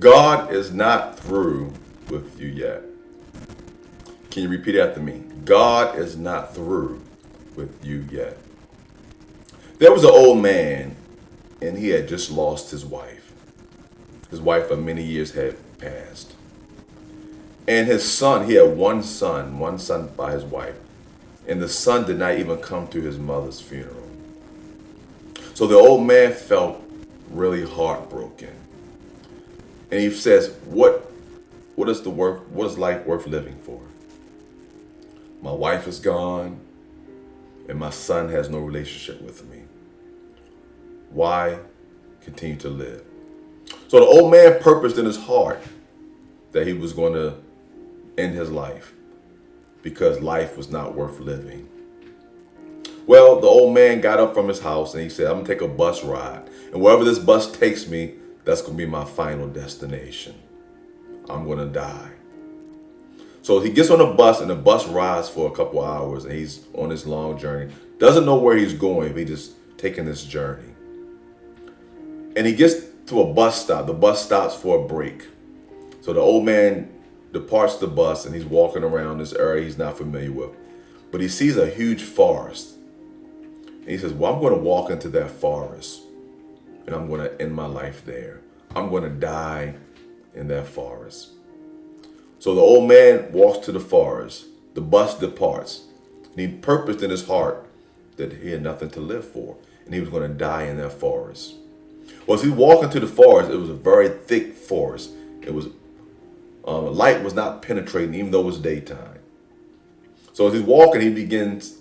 God is not through with you yet. Can you repeat after me? God is not through with you yet. There was an old man, and he had just lost his wife. His wife for many years had passed. And his son, he had one son by his wife. And the son did not even come to his mother's funeral. So the old man felt really heartbroken. And he says, what is life worth living for? My wife is gone, and my son has no relationship with me. Why continue to live? So the old man purposed in his heart that he was going to end his life because life was not worth living. Well, the old man got up from his house and he said, I'm going to take a bus ride. And wherever this bus takes me, that's going to be my final destination. I'm going to die. So he gets on a bus, and the bus rides for a couple hours, and he's on this long journey. Doesn't know where he's going, but he's just taking this journey. And he gets to a bus stop. The bus stops for a break. So the old man departs the bus, and he's walking around this area he's not familiar with. But he sees a huge forest. And he says, well, I'm going to walk into that forest, and I'm going to end my life there. I'm going to die in that forest. So the old man walks to the forest. The bus departs. And he purposed in his heart that he had nothing to live for, and he was going to die in that forest. Well, as he walked into the forest, it was a very thick forest. It was light was not penetrating, even though it was daytime. So as he's walking, he begins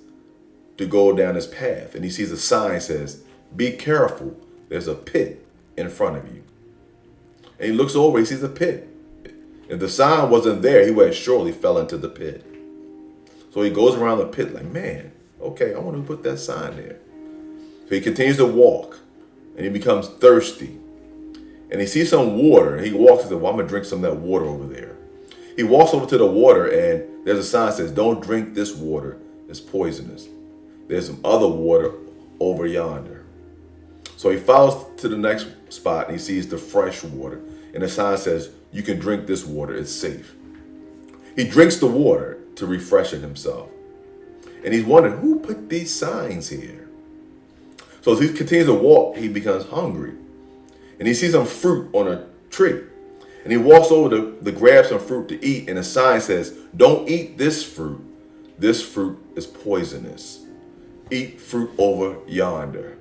to go down his path, and he sees a sign that says, "Be careful, there's a pit in front of you." And he looks over, he sees a pit. If the sign wasn't there, he would have surely fell into the pit. So he goes around the pit like, man, okay, I want to put that sign there. So he continues to walk, and he becomes thirsty. And he sees some water, and he walks and says, well, I'm going to drink some of that water over there. He walks over to the water, and there's a sign that says, don't drink this water, it's poisonous. There's some other water over yonder. So he follows to the next spot, and he sees the fresh water. And the sign says, you can drink this water, it's safe. He drinks the water to refreshen himself. And he's wondering, who put these signs here? So as he continues to walk, he becomes hungry. And he sees some fruit on a tree. And he walks over to grab some fruit to eat. And the sign says, don't eat this fruit. This fruit is poisonous. Eat fruit over yonder.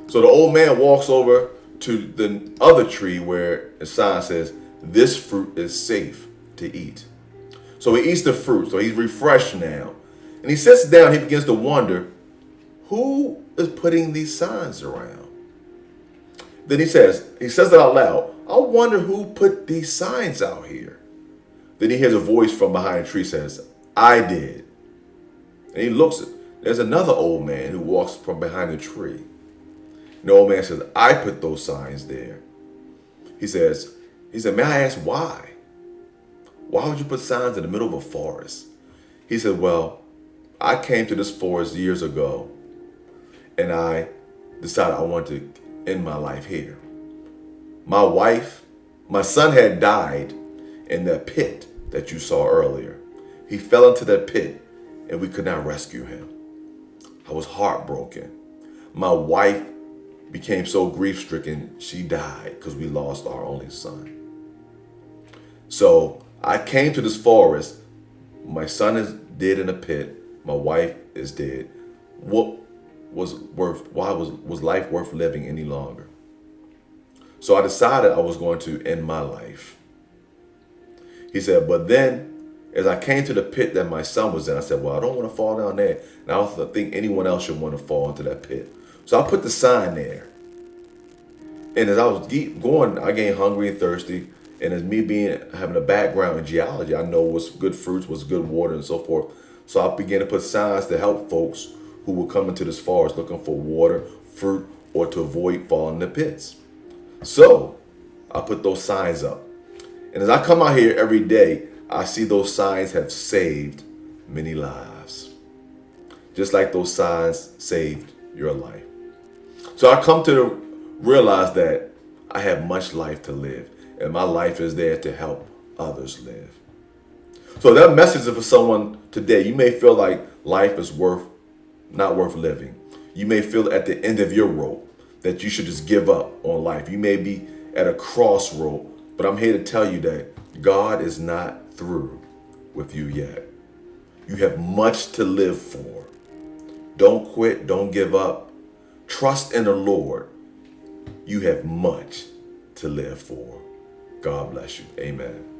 So the old man walks over to the other tree where the sign says, this fruit is safe to eat. So he eats the fruit. So he's refreshed now. And he sits down. He begins to wonder, who is putting these signs around? Then he says it out loud, I wonder who put these signs out here. Then he hears a voice from behind the tree says, I did. And he looks at, there's another old man who walks from behind the tree. And the old man says, I put those signs there. He said, may I ask why? Why would you put signs in the middle of a forest? He said, well, I came to this forest years ago, and I decided I wanted to end my life here. My son had died in that pit that you saw earlier. He fell into that pit, and we could not rescue him. I was heartbroken. My wife became so grief-stricken, she died because we lost our only son. So I came to this forest. My son is dead in a pit. My wife is dead. Why was life worth living any longer? So I decided I was going to end my life. He said, but then as I came to the pit that my son was in, I said, well, I don't want to fall down there. And I don't think anyone else should want to fall into that pit. So I put the sign there. And as I was going, I getting hungry and thirsty. And as me having a background in geology, I know what's good fruits, what's good water, and so forth. So I began to put signs to help folks who were coming to this forest looking for water, fruit, or to avoid falling in the pits. So I put those signs up. And as I come out here every day, I see those signs have saved many lives. Just like those signs saved your life. So I come to realize that I have much life to live. and my life is there to help others live. So that message is for someone today. You may feel like life is not worth living. You may feel at the end of your rope that you should just give up on life. You may be at a crossroad, but I'm here to tell you that God is not through with you yet. You have much to live for. Don't quit. Don't give up. Trust in the Lord. You have much to live for. God bless you. Amen.